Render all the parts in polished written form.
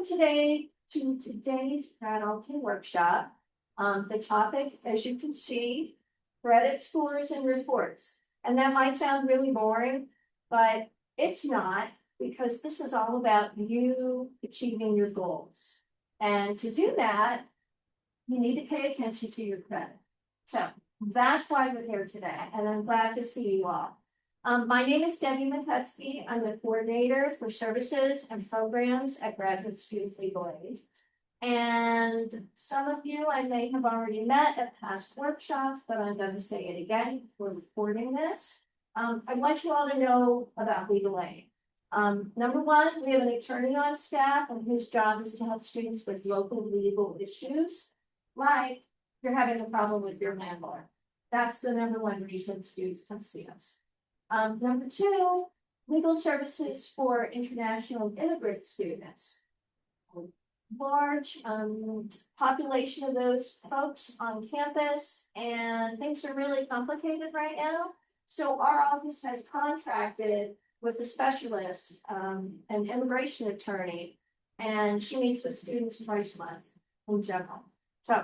Welcome today to today's GRadulting Workshop. The topic, as you can see, credit scores and reports. And that might sound really boring, but it's not, because this is all about you achieving your goals. And to do that, you need to pay attention to your credit. So that's why we're here today, and I'm glad to see you all. My name is Debbie Mikutsky. I'm the coordinator for services and programs at Graduate Student Legal Aid. And some of you I may have already met at past workshops, but I'm going to say it again. We're recording this. I want you all to know about legal aid. Number one, we have an attorney on staff, and his job is to help students with local legal issues, like you're having a problem with your landlord. That's the number one reason students come see us. Number two, legal services for international immigrant students. Large population of those folks on campus, and things are really complicated right now. So our office has contracted with a specialist, an immigration attorney, and she meets with students twice a month in general. So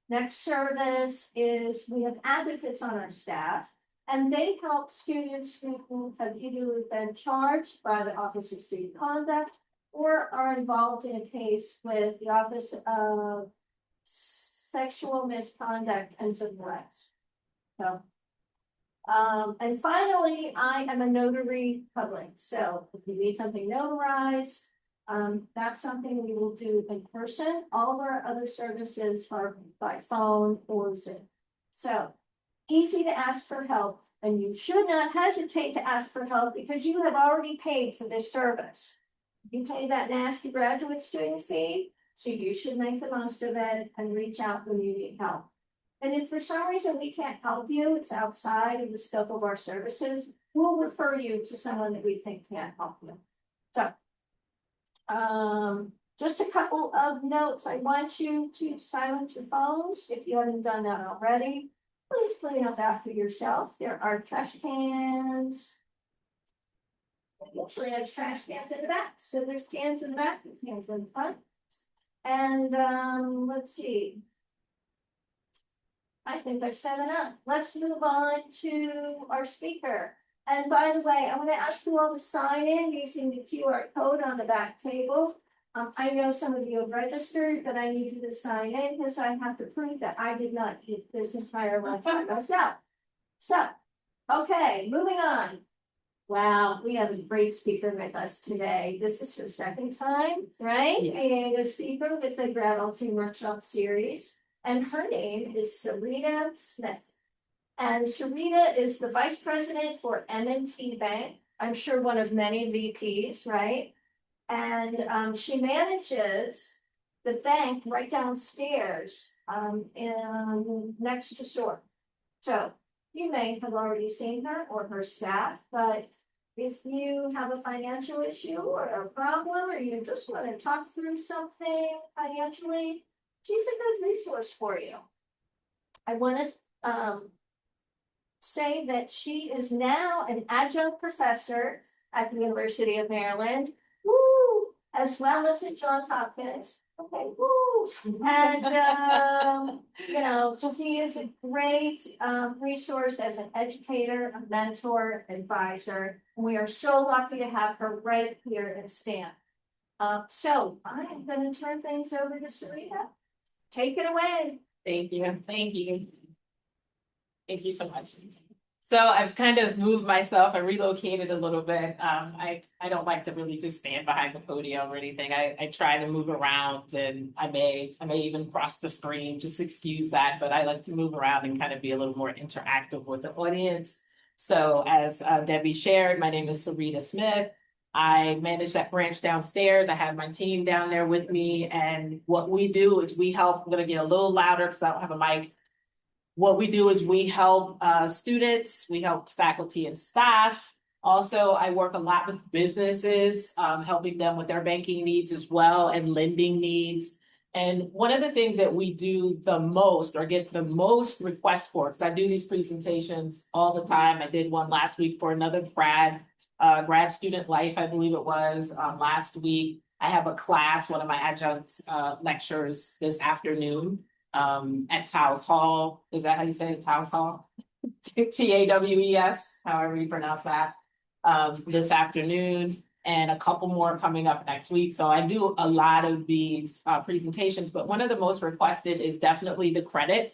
next service is we have advocates on our staff, and they help students who have either been charged by the Office of Student Conduct or are involved in a case with the Office of Sexual Misconduct and Civil Rights. So, and finally, I am a notary public. So if you need something notarized, that's something we will do in person. All of our other services are by phone or Zoom. So easy to ask for help, and you should not hesitate to ask for help because you have already paid for this service. You pay that nasty graduate student fee, so you should make the most of it and reach out when you need help. And if for some reason we can't help you, it's outside of the scope of our services, we'll refer you to someone that we think can help you. So, just a couple of notes. I want you to silence your phones if you haven't done that already. Please clean up after yourself. There are trash cans. We actually have trash cans in the back. So there's cans in the back, cans in the front. And let's see. I think I've said enough. Let's move on to our speaker. And by the way, I'm going to ask you all to sign in using the QR code on the back table. I know some of you have registered, but I need you to sign in because I have to prove that I did not eat this entire lunch by myself. So, okay, moving on. Wow, we have a great speaker with us today. This is her second time, right? Being a speaker with the GRadulting Workshop series. And her name is Syreeta Smith. And Syreeta is the vice president for M&T Bank. I'm sure one of many VPs, right? And she manages the bank right downstairs next to Shore. So you may have already seen her or her staff, but if you have a financial issue or a problem, or you just want to talk through something financially, she's a good resource for you. I want to say that she is now an adjunct professor at the University of Maryland. Woo! As well as at Johns Hopkins. Okay, woo! And you know, she is a great resource as an educator, a mentor, advisor. We are so lucky to have her right here in Stanton. So I'm going to turn things over to Syreeta. Take it away. Thank you. Thank you. Thank you so much. So I've kind of moved myself and relocated a little bit. I don't like to really just stand behind the podium or anything. I try to move around, and I may even cross the screen, just excuse that, but I like to move around and kind of be a little more interactive with the audience. So as Debbie shared, my name is Syreeta Smith. I manage that branch downstairs. I have my team down there with me, and what we do is we help. I'm going to get a little louder because I don't have a mic. What we do is we help students, we help faculty and staff. Also, I work a lot with businesses, helping them with their banking needs as well and lending needs. And one of the things that we do the most or get the most requests for, because I do these presentations all the time. I did one last week for another grad student life, I believe it was last week. I have a class, one of my adjunct lectures this afternoon at Towers Hall. Is that how you say it? Towers Hall? TAWES, however you pronounce that, this afternoon, and a couple more coming up next week. So I do a lot of these presentations, but one of the most requested is definitely the credit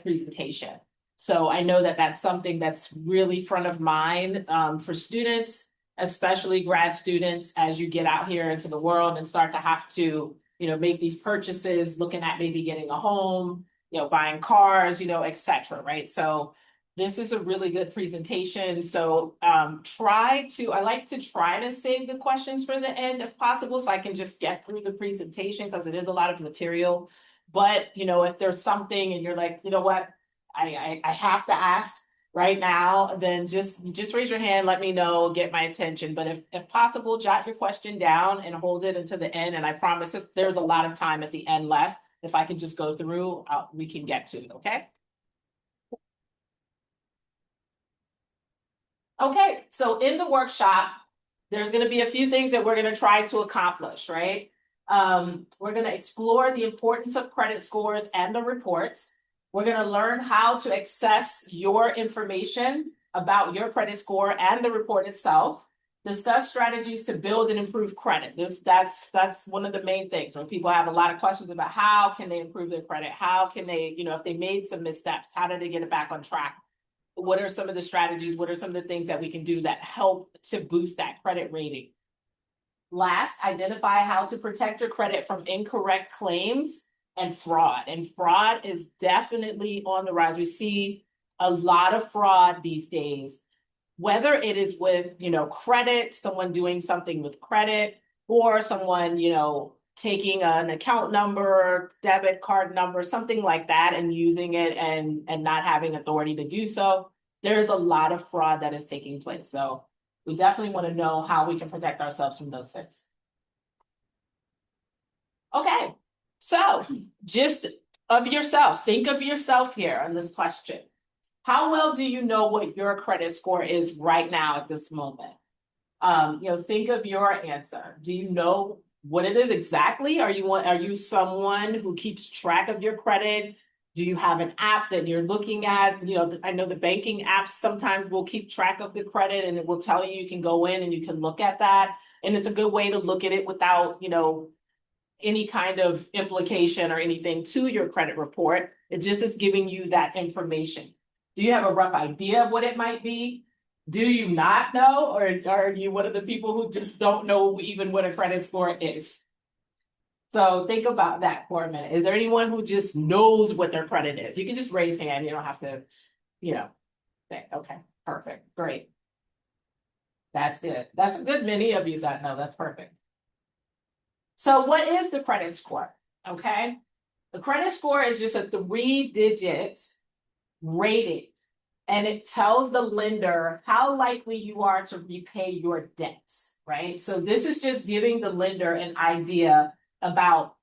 presentation. So I know that that's something that's really front of mind for students, especially grad students, as you get out here into the world and start to have to, make these purchases, looking at maybe getting a home, buying cars, et cetera, right? So this is a really good presentation. So I like to try to save the questions for the end if possible, so I can just get through the presentation because it is a lot of material. But, if there's something and you're like, you know what, I have to ask right now, then just raise your hand, let me know, get my attention. But if possible, jot your question down and hold it until the end. And I promise if there's a lot of time at the end left, if I can just go through, we can get to it, okay? Okay, so in the workshop, there's going to be a few things that we're going to try to accomplish, right? We're going to explore the importance of credit scores and the reports. We're going to learn how to access your information about your credit score and the report itself. Discuss strategies to build and improve credit. That's one of the main things when people have a lot of questions about how can they improve their credit? How can they, if they made some missteps, how do they get it back on track? What are some of the strategies? What are some of the things that we can do that help to boost that credit rating? Last, identify how to protect your credit from incorrect claims and fraud. And fraud is definitely on the rise. We see a lot of fraud these days, whether it is with, credit, someone doing something with credit, or someone, taking an account number, debit card number, something like that, and using it and not having authority to do so. There's a lot of fraud that is taking place. So we definitely want to know how we can protect ourselves from those things. Okay, so just of yourself, think of yourself here on this question. How well do you know what your credit score is right now at this moment? Think of your answer. Do you know what it is exactly? Are you someone who keeps track of your credit? Do you have an app that you're looking at? I know the banking apps sometimes will keep track of the credit and it will tell you can go in and you can look at that. And it's a good way to look at it without, any kind of implication or anything to your credit report. It just is giving you that information. Do you have a rough idea of what it might be? Do you not know, or are you one of the people who just don't know even what a credit score is? So think about that for a minute. Is there anyone who just knows what their credit is? You can just raise hand. You don't have to, think. Okay, perfect, great. That's good. That's a good many of you that know. That's perfect. So what is the credit score? Okay, the credit score is just a 3-digit rating. And it tells the lender how likely you are to repay your debts, right? So this is just giving the lender an idea about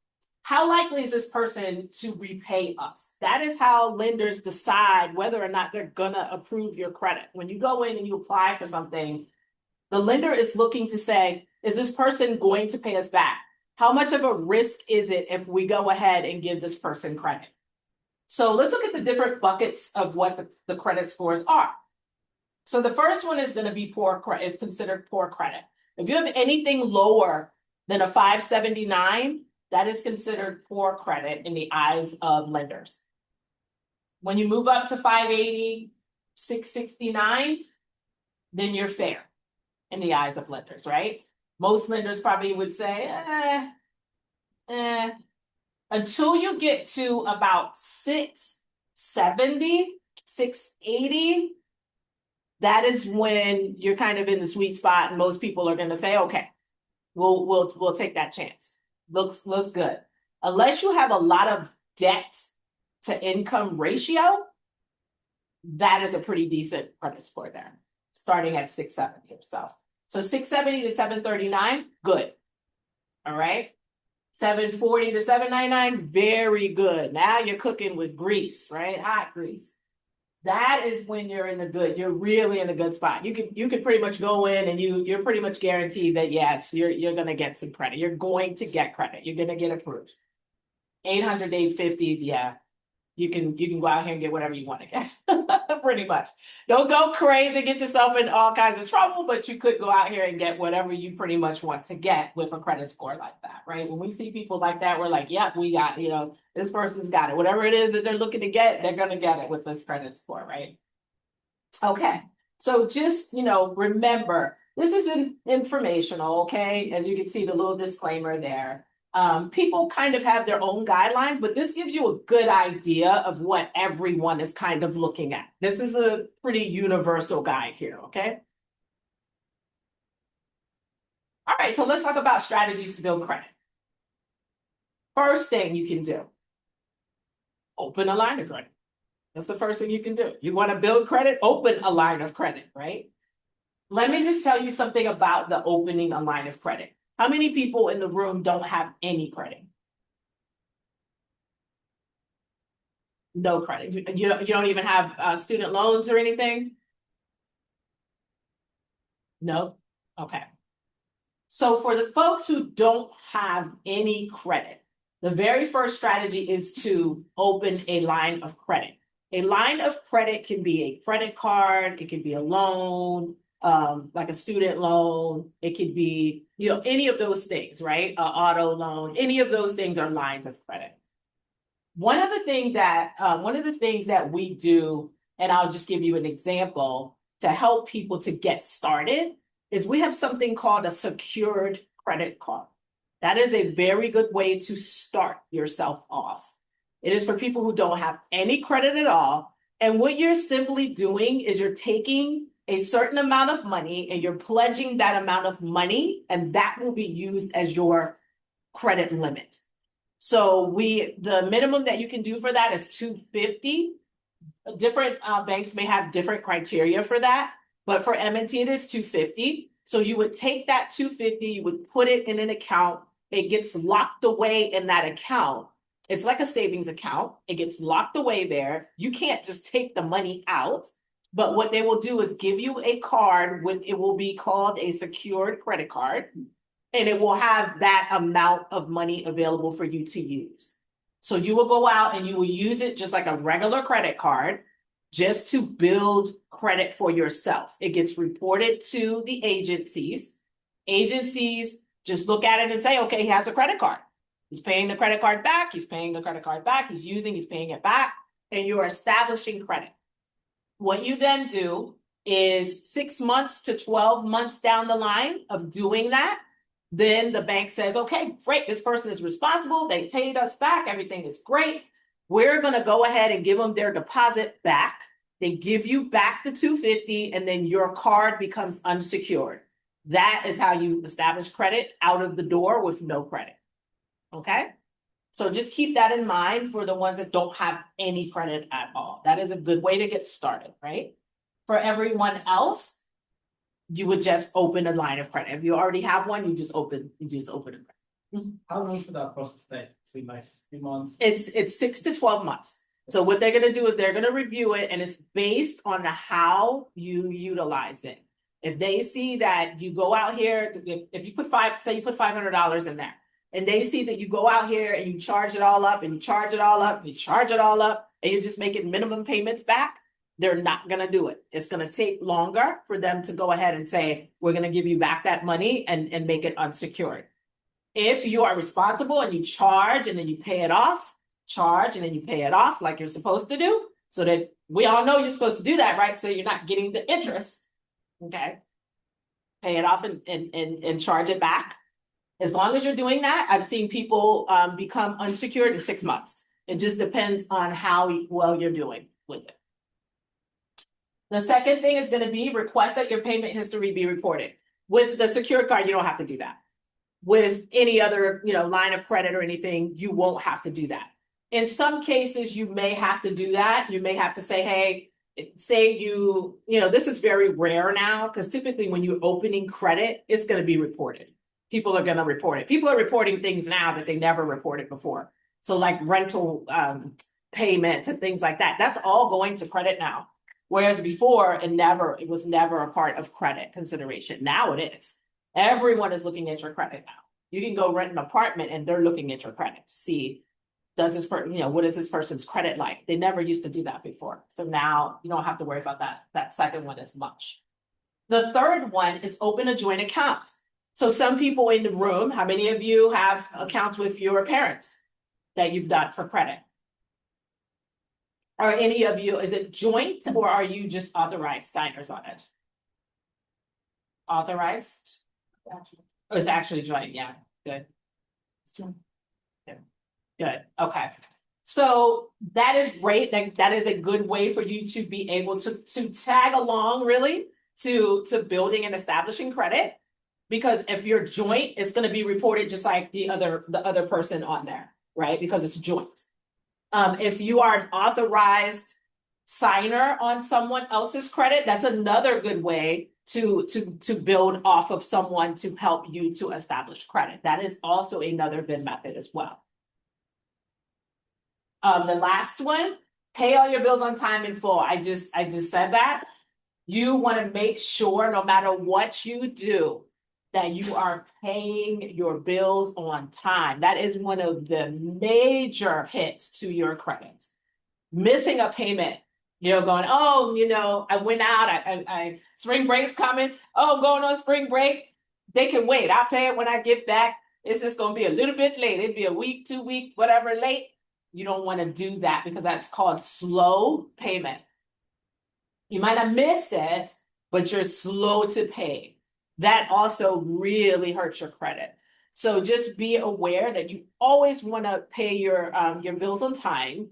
how likely is this person to repay us. That is how lenders decide whether or not they're gonna approve your credit. When you go in and you apply for something, the lender is looking to say, is this person going to pay us back? How much of a risk is it if we go ahead and give this person credit? So let's look at the different buckets of what the credit scores are. So the first one is going to be poor credit, is considered poor credit. If you have anything lower than a 579, that is considered poor credit in the eyes of lenders. When you move up to 580, 669, then you're fair in the eyes of lenders, right? Most lenders probably would say, until you get to about 670, 680, that is when you're kind of in the sweet spot, and most people are going to say, okay, we'll take that chance. Looks good. Unless you have a lot of debt to income ratio, that is a pretty decent credit score there, starting at 670 or so. So 670 to 739, good. All right. 740 to 799, very good. Now you're cooking with grease, right? Hot grease. that is when you're really in a good spot. You could pretty much go in and you're pretty much guaranteed that yes, you're gonna get some credit. You're going to get credit. You're gonna get approved. 800, 850, yeah. You can go out here and get whatever you want to get. Pretty much. Don't go crazy, get yourself in all kinds of trouble, but you could go out here and get whatever you pretty much want to get with a credit score like that, right? When we see people like that, we're like, yep, we got, this person's got it. Whatever it is that they're looking to get, they're gonna get it with this credit score, right? Okay. So just, remember, this is informational, okay? As you can see, the little disclaimer there. People kind of have their own guidelines, but this gives you a good idea of what everyone is kind of looking at. This is a pretty universal guide here, okay? All right, so let's talk about strategies to build credit. First thing you can do, open a line of credit. That's the first thing you can do. You want to build credit, open a line of credit, right? Let me just tell you something about the opening a line of credit. How many people in the room don't have any credit? No credit. You don't even have student loans or anything? No? Okay. So for the folks who don't have any credit, the very first strategy is to open a line of credit. A line of credit can be a credit card, it can be a loan, like a student loan, it could be, any of those things, right? An auto loan, any of those things are lines of credit. One of the things that we do, and I'll just give you an example to help people to get started, is we have something called a secured credit card. That is a very good way to start yourself off. It is for people who don't have any credit at all. And what you're simply doing is you're taking a certain amount of money and you're pledging that amount of money, and that will be used as your credit limit. So the minimum that you can do for that is $250. Different banks may have different criteria for that, but for M&T it is $250. So you would take that $250, you would put it in an account, it gets locked away in that account. It's like a savings account. It gets locked away there. You can't just take the money out, but what they will do is give you a card it will be called a secured credit card, and it will have that amount of money available for you to use. So you will go out and you will use it just like a regular credit card, just to build credit for yourself. It gets reported to the agencies. Agencies just look at it and say, okay, he has a credit card. He's paying the credit card back. He's paying the credit card back. He's paying it back. And you're establishing credit. What you then do is 6 months to 12 months down the line of doing that, then the bank says, okay, great, this person is responsible. They paid us back. Everything is great. We're going to go ahead and give them their deposit back. They give you back the $250, and then your card becomes unsecured. That is how you establish credit out of the door with no credit. Okay? So just keep that in mind for the ones that don't have any credit at all. That is a good way to get started, right? For everyone else, you would just open a line of credit. If you already have one, you just open it. How long should that process take? 3 months, 3 months? It's 6 to 12 months. So what they're going to do is they're going to review it, and it's based on how you utilize it. If they see that you go out here, if you put $500 in there, and they see that you go out here and you charge it all up, and you charge it all up, and you charge it all up, and you're just making minimum payments back, they're not going to do it. It's going to take longer for them to go ahead and say, we're going to give you back that money and make it unsecured. If you are responsible and you charge and then you pay it off, charge and then you pay it off like you're supposed to do, so that we all know you're supposed to do that, right? So you're not getting the interest, okay? Pay it off and charge it back. As long as you're doing that, I've seen people become unsecured in 6 months. It just depends on how well you're doing with it. The second thing is going to be request that your payment history be reported. With the secured card, you don't have to do that. With any other, line of credit or anything, you won't have to do that. In some cases, you may have to do that. You may have to say, hey, say this is very rare now, because typically when you're opening credit, it's going to be reported. People are going to report it. People are reporting things now that they never reported before. So like rental payments and things like that, that's all going to credit now. Whereas before, it was never a part of credit consideration. Now it is. Everyone is looking at your credit now. You can go rent an apartment and they're looking at your credit to see, does this person, what is this person's credit like? They never used to do that before. So now you don't have to worry about that second one as much. The third one is open a joint account. So some people in the room, how many of you have accounts with your parents that you've done for credit? Are any of you, is it joint or are you just authorized signers on it? Authorized? Oh, it's actually joint, yeah, good. Good, okay. So that is great. That is a good way for you to be able to tag along really to building and establishing credit. Because if you're joint, it's going to be reported just like the other person on there, right? Because it's joint. If you are an authorized signer on someone else's credit, that's another good way to build off of someone to help you to establish credit. That is also another good method as well. The last one, pay all your bills on time in full. I just said that. You want to make sure no matter what you do, that you are paying your bills on time. That is one of the major hits to your credit. Missing a payment, going, oh, I went out, I spring break's coming. Oh, I'm going on spring break. They can wait. I'll pay it when I get back. It's just going to be a little bit late. It'd be a week, 2 weeks, whatever late. You don't want to do that because that's called slow payment. You might not miss it, but you're slow to pay. That also really hurts your credit. So just be aware that you always want to pay your bills on time.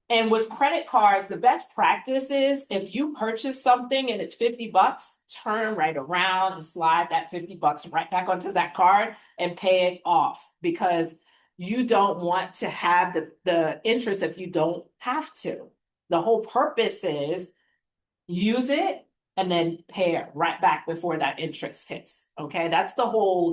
And with credit cards, the best practice is if you purchase something and it's $50, turn right around and slide that $50 right back onto that card and pay it off, because you don't want to have the interest if you don't have to. The whole purpose is use it and then pay it right back before that interest hits. Okay, that's the whole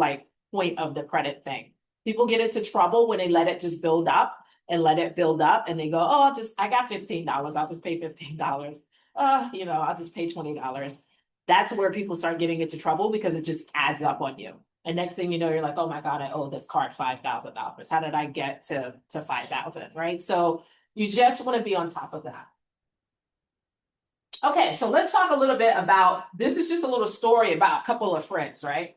point of the credit thing. People get into trouble when they let it just build up and they go, oh, I got $15, I'll just pay $15. I'll just pay $20. That's where people start getting into trouble because it just adds up on you. And next thing you know, you're like, oh my God, I owe this card $5,000. How did I get to 5,000, right? So you just want to be on top of that. Okay, so let's talk a little bit about, this is just a little story about a couple of friends, right?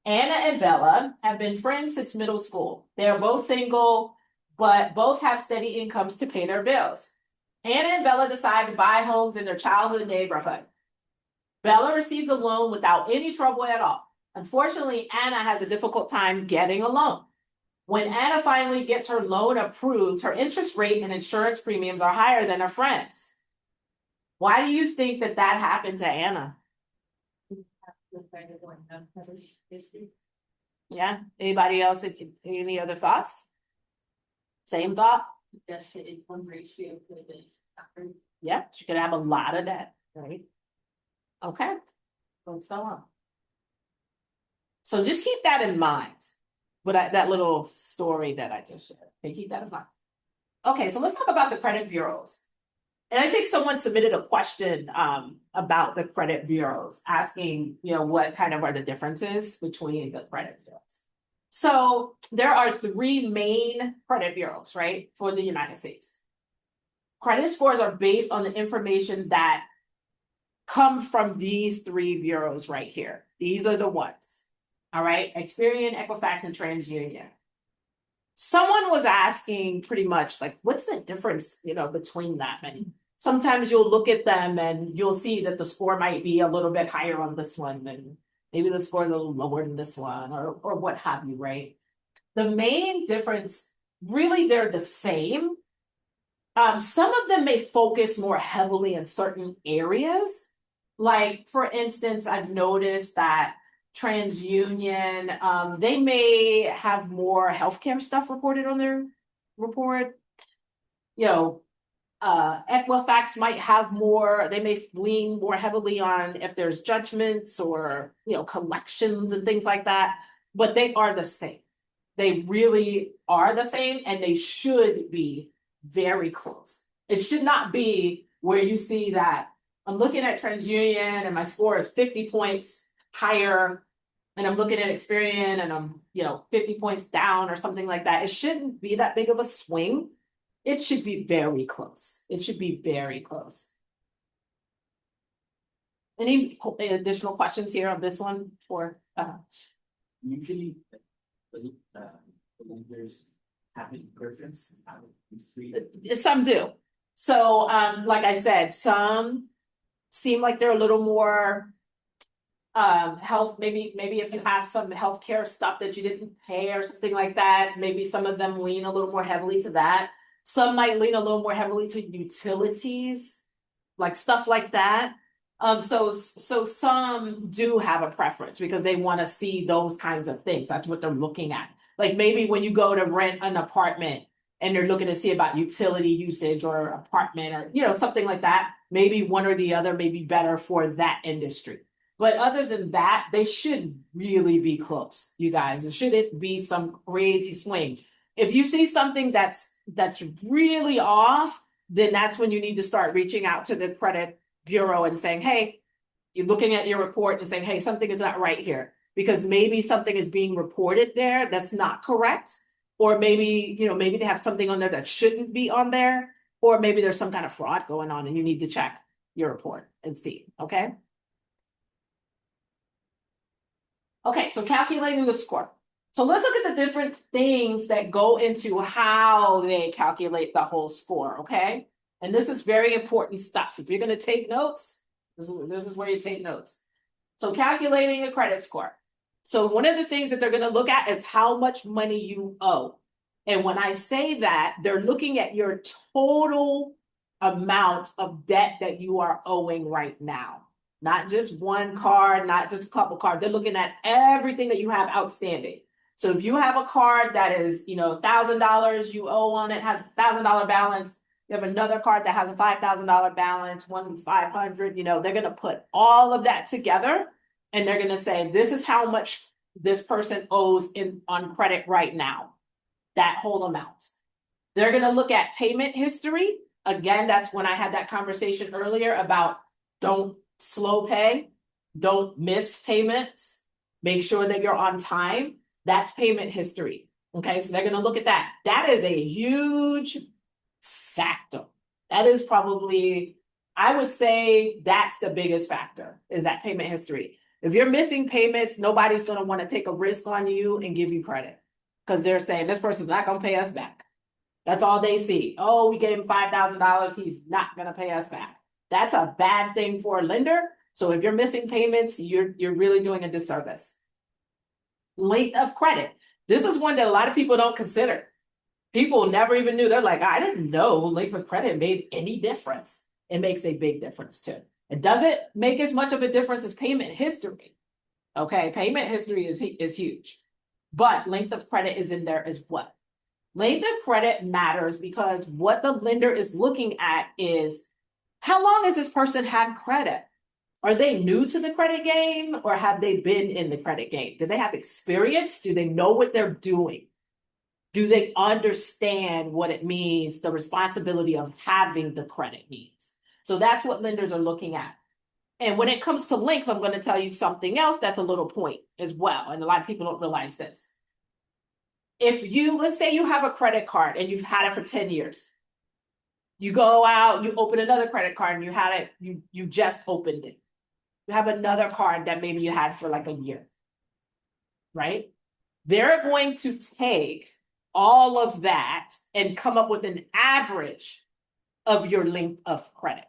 Anna and Bella have been friends since middle school. They're both single, but both have steady incomes to pay their bills. Anna and Bella decide to buy homes in their childhood neighborhood. Bella receives a loan without any trouble at all. Unfortunately, Anna has a difficult time getting a loan. When Anna finally gets her loan approved, her interest rate and insurance premiums are higher than her friends. Why do you think that happened to Anna? Yeah. Anybody else? Any other thoughts? Same thought? Debt to income ratio could have been. Yeah, she could have a lot of debt, right? Okay, let's go on. So just keep that in mind. But that little story that I just shared. Okay, keep that in mind. Okay, so let's talk about the credit bureaus. And I think someone submitted a question about the credit bureaus, asking, what kind of are the differences between the credit bureaus. So there are 3 main credit bureaus, right, for the United States. Credit scores are based on the information that come from these 3 bureaus right here. These are the ones, all right, Experian, Equifax, and TransUnion. Someone was asking pretty much what's the difference, between them? And sometimes you'll look at them and you'll see that the score might be a little bit higher on this one and maybe the score a little lower than this one or what have you, right? The main difference, really, they're the same. Some of them may focus more heavily in certain areas. Like, for instance, I've noticed that TransUnion, they may have more healthcare stuff reported on their report. Equifax might have more, they may lean more heavily on if there's judgments or, collections and things like that, but they are the same. They really are the same, and they should be very close. It should not be where you see that I'm looking at TransUnion and my score is 50 points higher, and I'm looking at Experian and I'm, 50 points down or something like that. It shouldn't be that big of a swing. It should be very close. It should be very close. Any additional questions here on this one for Usually, there's having preference out of these three. some do. So like I said, some seem like they're a little more health, maybe if you have some healthcare stuff that you didn't pay or something like that, maybe some of them lean a little more heavily to that. Some might lean a little more heavily to utilities, like stuff like that. So some do have a preference because they want to see those kinds of things. That's what they're looking at. Like maybe when you go to rent an apartment and they're looking to see about utility usage or apartment or something like that, maybe one or the other may be better for that industry. But other than that, they should really be close, you guys. It shouldn't be some crazy swing. If you see something that's really off, then that's when you need to start reaching out to the credit bureau and saying, hey, you're looking at your report and saying, hey, something is not right here. Because maybe something is being reported there that's not correct. Or maybe, maybe they have something on there that shouldn't be on there. Or maybe there's some kind of fraud going on and you need to check your report and see, okay? Okay, so calculating the score. So let's look at the different things that go into how they calculate the whole score, okay? And this is very important stuff. If you're going to take notes, this is where you take notes. So calculating a credit score. So one of the things that they're going to look at is how much money you owe. And when I say that, they're looking at your total amount of debt that you are owing right now. Not just one card, not just a couple cards. They're looking at everything that you have outstanding. So if you have a card that is, $1,000 you owe on it, has $1,000 balance, you have another card that has a $5,000 balance, one $500, they're going to put all of that together and they're going to say, this is how much this person owes on credit right now, that whole amount. They're going to look at payment history. Again, that's when I had that conversation earlier about don't slow pay, don't miss payments, make sure that you're on time. That's payment history. Okay, so they're going to look at that. That is a huge factor. That is probably, I would say that's the biggest factor, is that payment history. If you're missing payments, nobody's going to want to take a risk on you and give you credit because they're saying this person's not going to pay us back. That's all they see. Oh, we gave him $5,000. He's not going to pay us back. That's a bad thing for a lender. So if you're missing payments, you're really doing a disservice. Length of credit. This is one that a lot of people don't consider. People never even knew. They're like, I didn't know length of credit made any difference. It makes a big difference too. It doesn't make as much of a difference as payment history. Okay, payment history is huge. But length of credit is in there as well. Length of credit matters because what the lender is looking at is how long has this person had credit? Are they new to the credit game or have they been in the credit game? Do they have experience? Do they know what they're doing? Do they understand what it means, the responsibility of having the credit needs? So that's what lenders are looking at. And when it comes to length, I'm going to tell you something else that's a little point as well. And a lot of people don't realize this. Let's say you have a credit card and you've had it for 10 years. You go out, you open another credit card and you had it, you just opened it. You have another card that maybe you had for like a year, right? They're going to take all of that and come up with an average of your length of credit.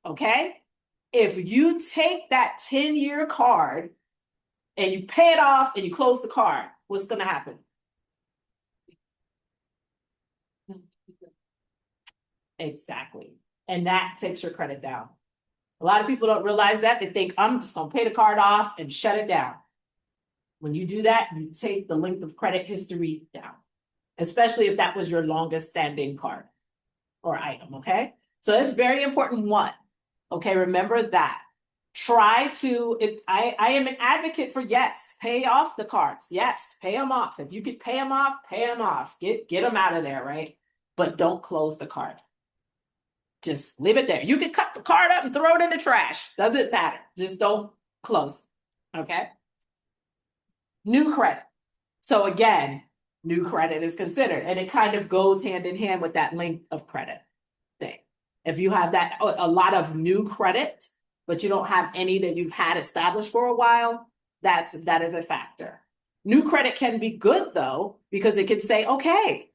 Okay? If you take that 10-year card and you pay it off and you close the card, what's going to happen? Exactly. And that takes your credit down. A lot of people don't realize that. They think, I'm just going to pay the card off and shut it down. When you do that, you take the length of credit history down, especially if that was your longest standing card or item, okay? So it's very important one, okay? Remember that. I am an advocate for yes, pay off the cards. Yes, pay them off. If you could pay them off, pay them off. Get them out of there, right? But don't close the card. just leave it there. You can cut the card up and throw it in the trash. Doesn't matter. Just don't close it. Okay. New credit. So again, new credit is considered, and it kind of goes hand in hand with that length of credit thing. If you have that a lot of new credit, but you don't have any that you've had established for a while, that is a factor. New credit can be good though, because it can say, okay,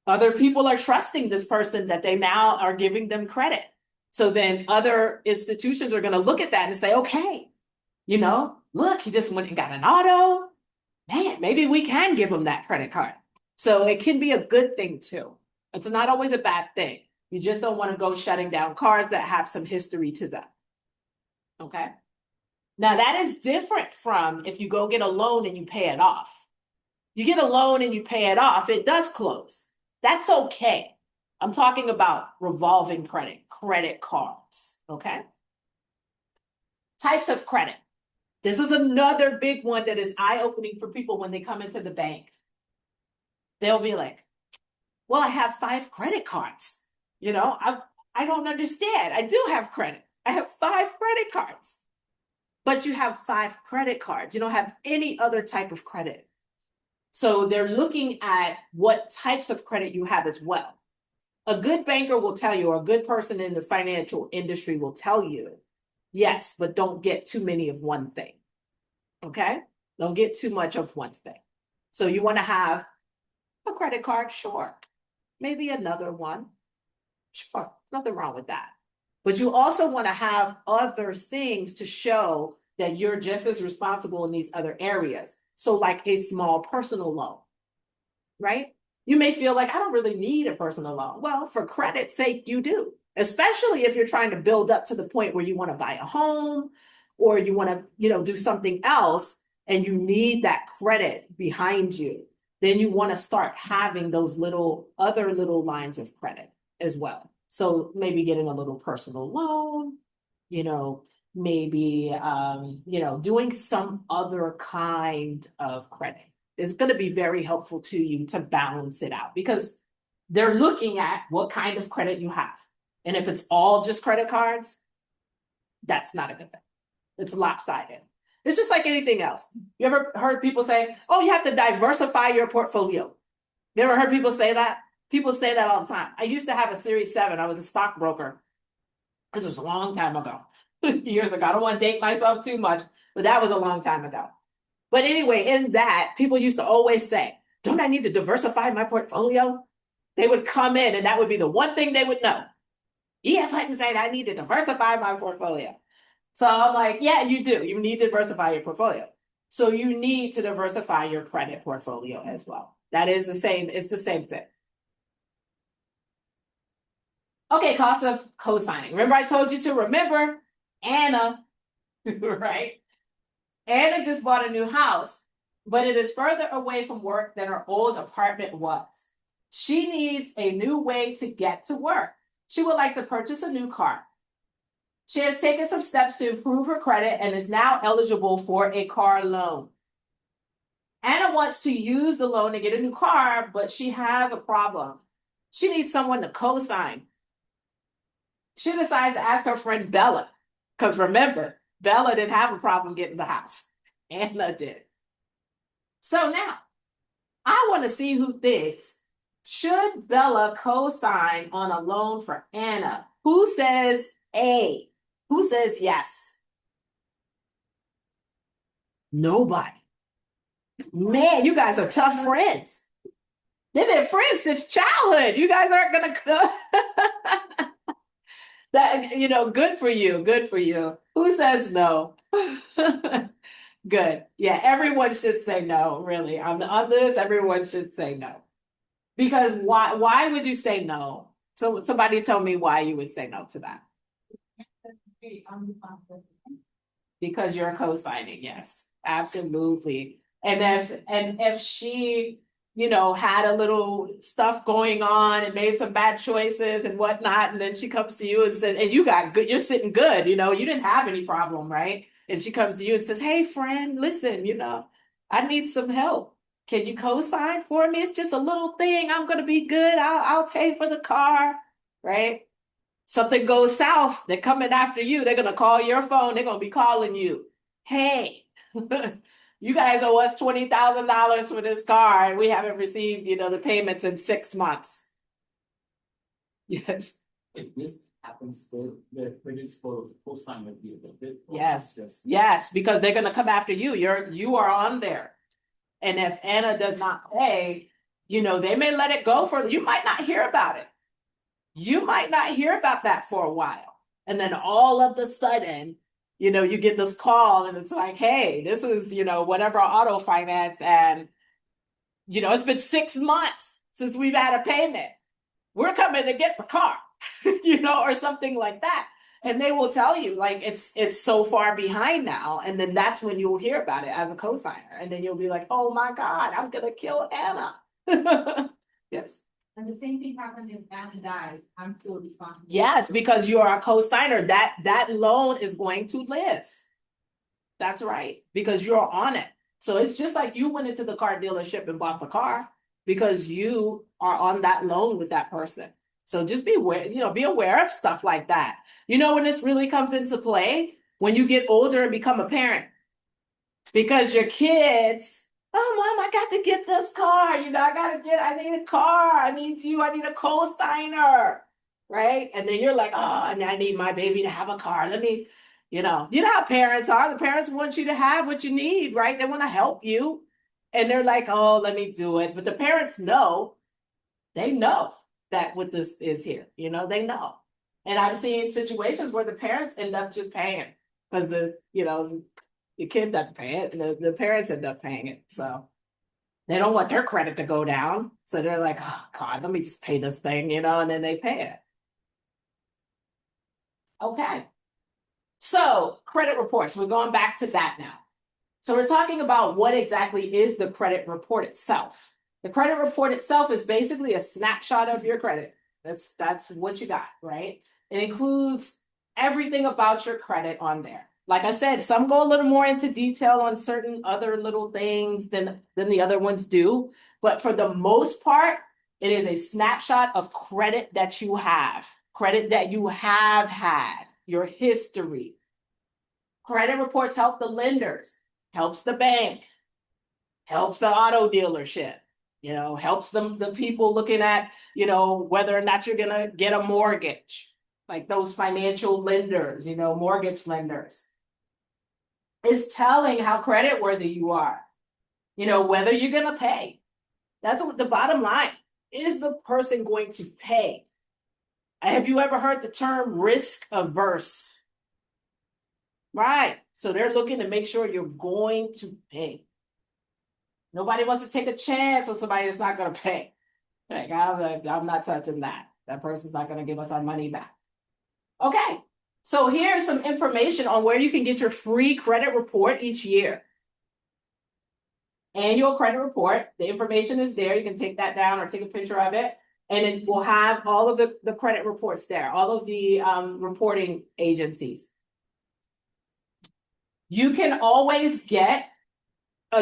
other people are trusting this person that they now are giving them credit. So then other institutions are going to look at that and say, okay, look, he just went and got an auto. Man, maybe we can give him that credit card. So it can be a good thing too. It's not always a bad thing. You just don't want to go shutting down cards that have some history to them. Okay. Now that is different from if you go get a loan and you pay it off. You get a loan and you pay it off, it does close. That's okay. I'm talking about revolving credit cards. Okay. Types of credit. This is another big one that is eye-opening for people when they come into the bank. They'll be like, well, I have 5 credit cards. I don't understand. I do have credit. I have 5 credit cards. But you have 5 credit cards. You don't have any other type of credit. So they're looking at what types of credit you have as well. A good banker will tell you, or a good person in the financial industry will tell you, yes, but don't get too many of one thing. Okay? Don't get too much of one thing. So you want to have a credit card, sure. Maybe another one. Sure, nothing wrong with that. But you also want to have other things to show that you're just as responsible in these other areas. So like a small personal loan, right? You may feel like I don't really need a personal loan. Well, for credit's sake, you do, especially if you're trying to build up to the point where you want to buy a home or you want to, do something else and you need that credit behind you. Then you want to start having those other little lines of credit as well. So maybe getting a little personal loan, maybe, doing some other kind of credit is going to be very helpful to you to balance it out because they're looking at what kind of credit you have. And if it's all just credit cards, that's not a good thing. It's lopsided. It's just like anything else. You ever heard people say, oh, you have to diversify your portfolio? You ever heard people say that? People say that all the time. I used to have a Series 7. I was a stockbroker. This was a long time ago, years ago. I don't want to date myself too much, but that was a long time ago. But anyway, in that, people used to always say, don't I need to diversify my portfolio? They would come in and that would be the one thing they would know. EF Hutton said, I need to diversify my portfolio. So I'm like, yeah, you do. You need to diversify your portfolio. So you need to diversify your credit portfolio as well. That is the same. It's the same thing. Okay, cost of co-signing. Remember I told you to remember Anna, right? Anna just bought a new house, but it is further away from work than her old apartment was. She needs a new way to get to work. She would like to purchase a new car. She has taken some steps to improve her credit and is now eligible for a car loan. Anna wants to use the loan to get a new car, but she has a problem. She needs someone to co-sign. She decides to ask her friend Bella, because remember, Bella didn't have a problem getting the house. Anna did. So now, I want to see who thinks, should Bella co-sign on a loan for Anna? Who says A? Who says yes? Nobody. Man, you guys are tough friends. They've been friends since childhood. You guys aren't going to... That, good for you. Good for you. Who says no? Good. Yeah, everyone should say no, really. On this, everyone should say no. Because why would you say no? So somebody tell me why you would say no to that. Because you're co-signing, yes. Absolutely. And if she had a little stuff going on and made some bad choices and whatnot, and then she comes to you and says, and you got good, you're sitting good, you didn't have any problem, right? And she comes to you and says, hey friend, listen, I need some help. Can you co-sign for me? It's just a little thing. I'm gonna be good. I'll pay for the car, right? Something goes south, they're coming after you. They're gonna call your phone, they're gonna be calling you. Hey, you guys owe us $20,000 for this car, and we haven't received, the payments in 6 months. Yes. If this happens, the credit score of the cosigner would be a little bit. Yes. Yes, because they're gonna come after you. You are on there. And if Anna does not pay, they may let it go you might not hear about it. You might not hear about that for a while. And then all of a sudden, you get this call and it's like, hey, this is, whatever auto finance. And, it's been 6 months since we've had a payment. We're coming to get the car, or something like that. And they will tell you, like, it's so far behind now. And then that's when you'll hear about it as a cosigner. And then you'll be like, oh my God, I'm going to kill Anna. Yes. And the same thing happened if Anna dies, I'm still responsible. Yes, because you are a co-signer, that loan is going to live. That's right, because you're on it. So it's just like you went into the car dealership and bought the car because you are on that loan with that person. So just be aware, be aware of stuff like that. When this really comes into play, when you get older and become a parent, because your kids, oh, mom, I got to get this car. I need a car. I need a co-signer. Right. And then you're like, oh, and I need my baby to have a car. Let me, how parents are. The parents want you to have what you need, right? They want to help you. And they're like, oh, let me do it. But the parents know, they know that what this is here, they know. And I've seen situations where the parents end up just paying because the kid doesn't pay it, and the parents end up paying it. So they don't want their credit to go down. So they're like, oh God, let me just pay this thing, and then they pay it. Okay. So credit reports, we're going back to that now. So we're talking about what exactly is the credit report itself. The credit report itself is basically a snapshot of your credit. That's what you got, right? It includes everything about your credit on there. Like I said, some go a little more into detail on certain other little things than the other ones do. But for the most part, it is a snapshot of credit that you have had, your history. Credit reports help the lenders, helps the bank, helps the auto dealership, helps the people looking at, whether or not you're going to get a mortgage, like those financial lenders, mortgage lenders. Is telling how creditworthy you are, whether you're going to pay. That's what the bottom line is. The person going to pay? Have you ever heard the term risk averse? Right. So they're looking to make sure you're going to pay. Nobody wants to take a chance on somebody that's not going to pay. Like, I'm not touching that. That person's not going to give us our money back. Okay. So here's some information on where you can get your free credit report each year. Annual credit report. The information is there. You can take that down or take a picture of it. And it will have all of the credit reports there, all of the reporting agencies. You can always get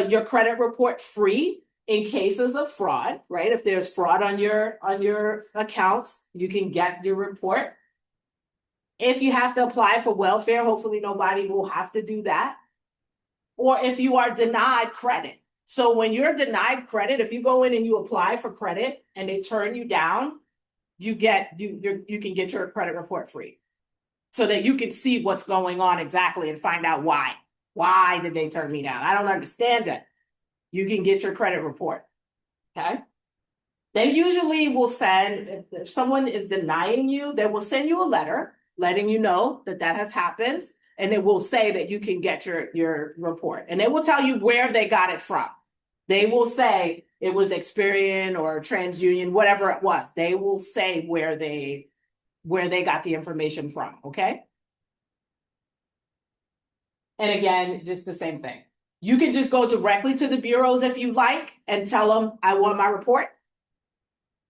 your credit report free in cases of fraud, right? If there's fraud on your accounts, you can get your report. If you have to apply for welfare, hopefully nobody will have to do that. Or if you are denied credit. So when you're denied credit, if you go in and you apply for credit and they turn you down, you can get your credit report free. So that you can see what's going on exactly and find out why. Why did they turn me down? I don't understand it. You can get your credit report. Okay. They usually will send, if someone is denying you, they will send you a letter letting you know that has happened, and it will say that you can get your report, and they will tell you where they got it from. They will say it was Experian or TransUnion, whatever it was. They will say where they got the information from. Okay. And again, just the same thing. You can just go directly to the bureaus if you like and tell them, I want my report.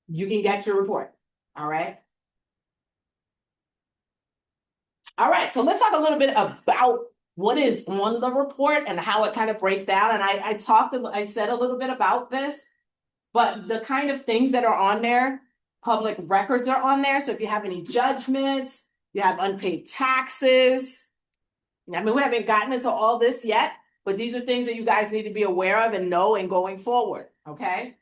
You can get your report. All right. All right, so let's talk a little bit about what is on the report and how it kind of breaks down. And I said a little bit about this, but the kind of things that are on there, public records are on there. So if you have any judgments, you have unpaid taxes. I mean, we haven't gotten into all this yet, but these are things that you guys need to be aware of and know and going forward, okay?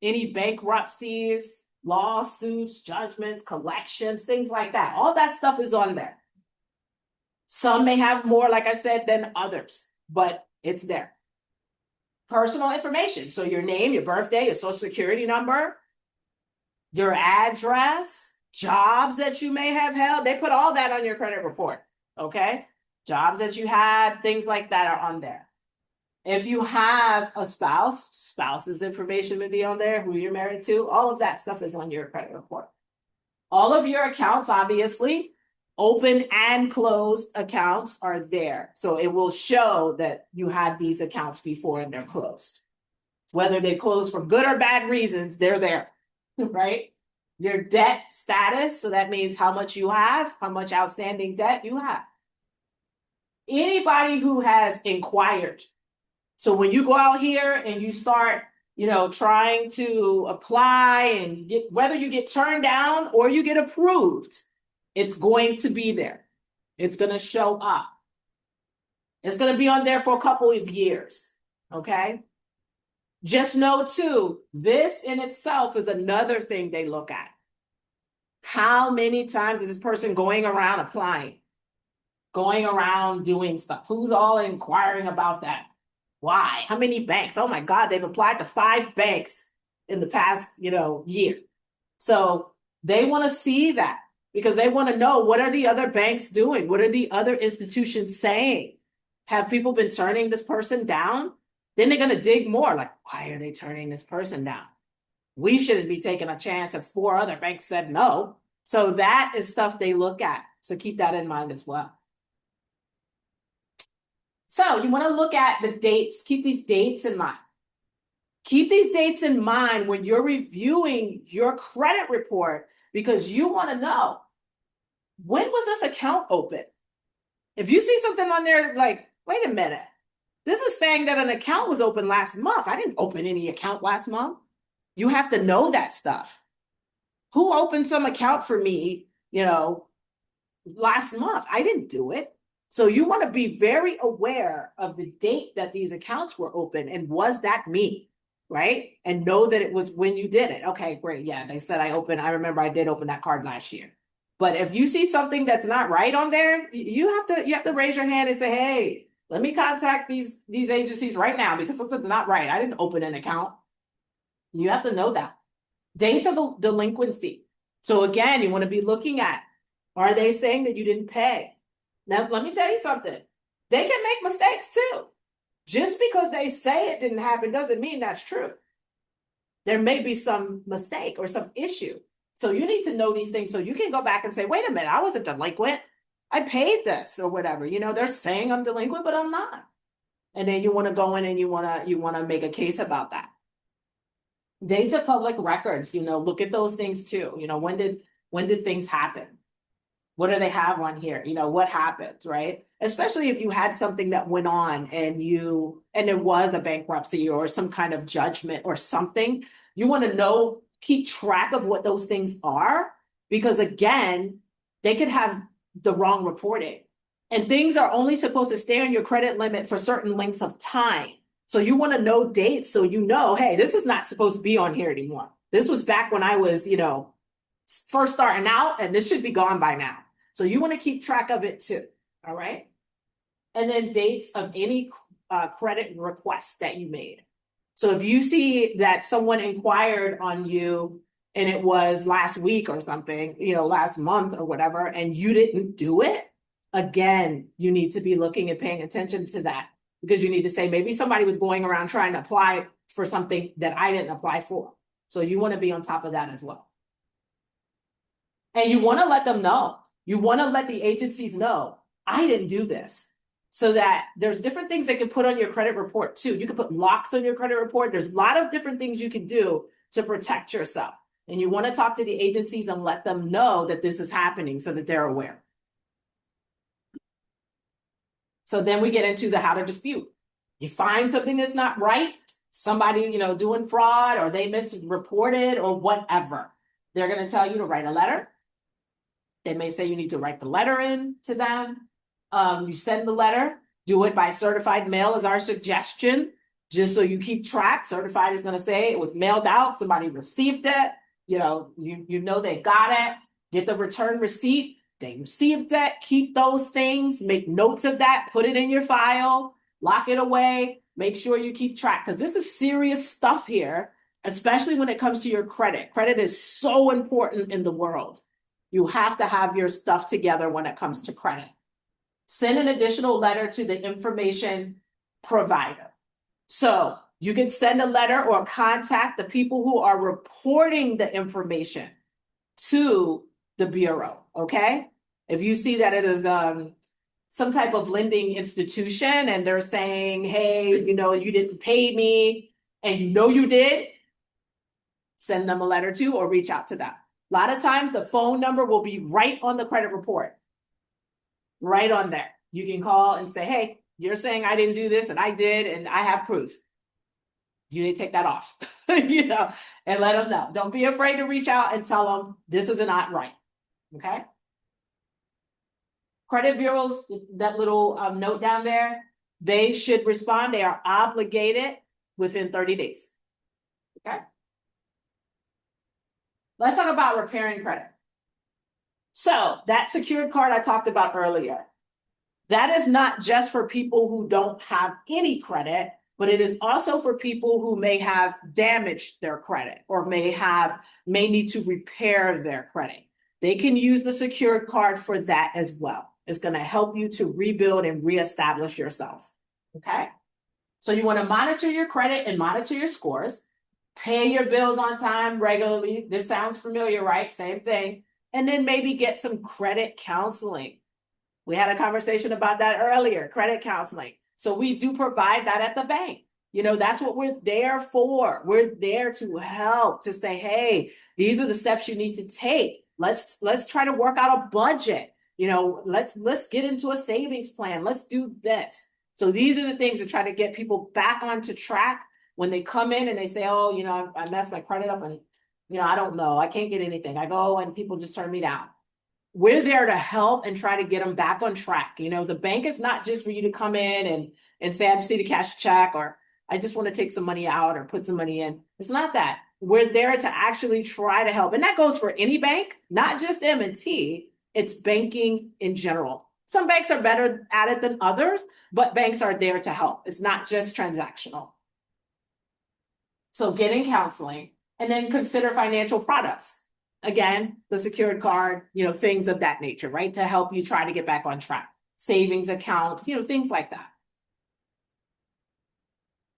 Any bankruptcies, lawsuits, judgments, collections, things like that. All that stuff is on there. Some may have more, like I said, than others, but it's there. Personal information. So your name, your birthday, your social security number, your address, jobs that you may have held. They put all that on your credit report, okay? Jobs that you had, things like that are on there. If you have a spouse, spouse's information would be on there, who you're married to, all of that stuff is on your credit report. All of your accounts, obviously, open and closed accounts are there. So it will show that you had these accounts before and they're closed. Whether they closed for good or bad reasons, they're there, right? Your debt status, so that means how much you have, how much outstanding debt you have. Anybody who has inquired. So when you go out here and you start, trying to apply and get, whether you get turned down or you get approved, it's going to be there. It's going to show up. It's going to be on there for a couple of years, okay? Just know too, this in itself is another thing they look at. How many times is this person going around applying? Going around doing stuff? Who's all inquiring about that? Why? How many banks? Oh my God, they've applied to 5 banks in the past, year. So they want to see that because they want to know, what are the other banks doing? What are the other institutions saying? Have people been turning this person down? Then they're going to dig more, like, why are they turning this person down? We shouldn't be taking a chance if 4 other banks said no. So that is stuff they look at. So keep that in mind as well. So you want to look at the dates. Keep these dates in mind. Keep these dates in mind when you're reviewing your credit report, because you want to know, when was this account open? If you see something on there like, wait a minute, this is saying that an account was open last month. I didn't open any account last month. You have to know that stuff. Who opened some account for me, last month? I didn't do it. So you want to be very aware of the date that these accounts were open, and was that me, right? And know that it was when you did it. Okay, great. Yeah, they said I remember I did open that card last year. But if you see something that's not right on there, you have to raise your hand and say, hey, let me contact these agencies right now because something's not right. I didn't open an account. You have to know that. Dates of delinquency. So again, you want to be looking at, are they saying that you didn't pay? Now, let me tell you something. They can make mistakes too. Just because they say it didn't happen doesn't mean that's true. There may be some mistake or some issue. So you need to know these things so you can go back and say, wait a minute, I wasn't delinquent. I paid this or whatever. They're saying I'm delinquent, but I'm not. And then you want to go in and you want to make a case about that. Dates of public records, look at those things too. When did things happen? What do they have on here? What happened, right? Especially if you had something that went on and there was a bankruptcy or some kind of judgment or something. You want to know, keep track of what those things are, because again, they could have the wrong reporting. And things are only supposed to stay on your credit limit for certain lengths of time. So you want to know dates so hey, this is not supposed to be on here anymore. This was back when I was, first starting out, and this should be gone by now. So you want to keep track of it too, all right? And then dates of any credit requests that you made. So if you see that someone inquired on you and it was last week or something, last month or whatever, and you didn't do it, again, you need to be looking and paying attention to that, because you need to say, maybe somebody was going around trying to apply for something that I didn't apply for. So you want to be on top of that as well. And you want to let them know. You want to let the agencies know, I didn't do this. So that there's different things they can put on your credit report too. You can put locks on your credit report. There's a lot of different things you can do to protect yourself. And you want to talk to the agencies and let them know that this is happening so that they're aware. So then we get into the how to dispute. You find something that's not right, somebody, doing fraud, or they misreported or whatever. They're going to tell you to write a letter. They may say you need to write the letter in to them. You send the letter, do it by certified mail is our suggestion, just so you keep track. Certified is going to say it was mailed out, somebody received it, you know they got it. Get the return receipt, they received it, keep those things, make notes of that, put it in your file, lock it away, make sure you keep track, because this is serious stuff here, especially when it comes to your credit. Credit is so important in the world. You have to have your stuff together when it comes to credit. Send an additional letter to the information provider. So you can send a letter or contact the people who are reporting the information to the Bureau, okay? If you see that it is some type of lending institution and they're saying, hey, you didn't pay me, and you did, send them a letter to or reach out to them. A lot of times the phone number will be right on the credit report, right on there. You can call and say, hey, you're saying I didn't do this and I did, and I have proof. You need to take that off, and let them know. Don't be afraid to reach out and tell them this is not right, okay? Credit bureaus, that little note down there, they should respond. They are obligated within 30 days, okay? Let's talk about repairing credit. So that secured card I talked about earlier, that is not just for people who don't have any credit, but it is also for people who may have damaged their credit or may need to repair their credit. They can use the secured card for that as well. It's going to help you to rebuild and reestablish yourself, okay? So you want to monitor your credit and monitor your scores. Pay your bills on time regularly. This sounds familiar, right? Same thing. And then maybe get some credit counseling. We had a conversation about that earlier, credit counseling. So we do provide that at the bank. That's what we're there for. We're there to help, to say, hey, these are the steps you need to take. Let's try to work out a budget. Let's get into a savings plan. Let's do this. So these are the things to try to get people back onto track when they come in and they say, oh, I messed my credit up and, I don't know, I can't get anything. I go and people just turn me down. We're there to help and try to get them back on track. The bank is not just for you to come in and say, I just need to cash a check, or I just want to take some money out or put some money in. It's not that. We're there to actually try to help. And that goes for any bank, not just M&T. It's banking in general. Some banks are better at it than others, but banks are there to help. It's not just transactional. So getting counseling, and then consider financial products. Again, the secured card, things of that nature, right? To help you try to get back on track. Savings accounts, things like that.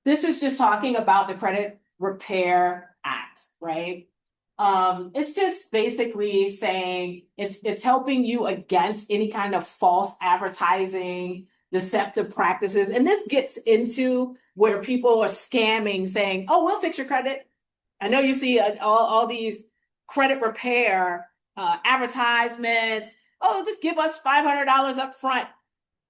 This is just talking about the Credit Repair Act, right? It's just basically saying it's helping you against any kind of false advertising, deceptive practices. And this gets into where people are scamming, saying, oh, we'll fix your credit. I know you see all these credit repair advertisements. Oh, just give us $500 up front.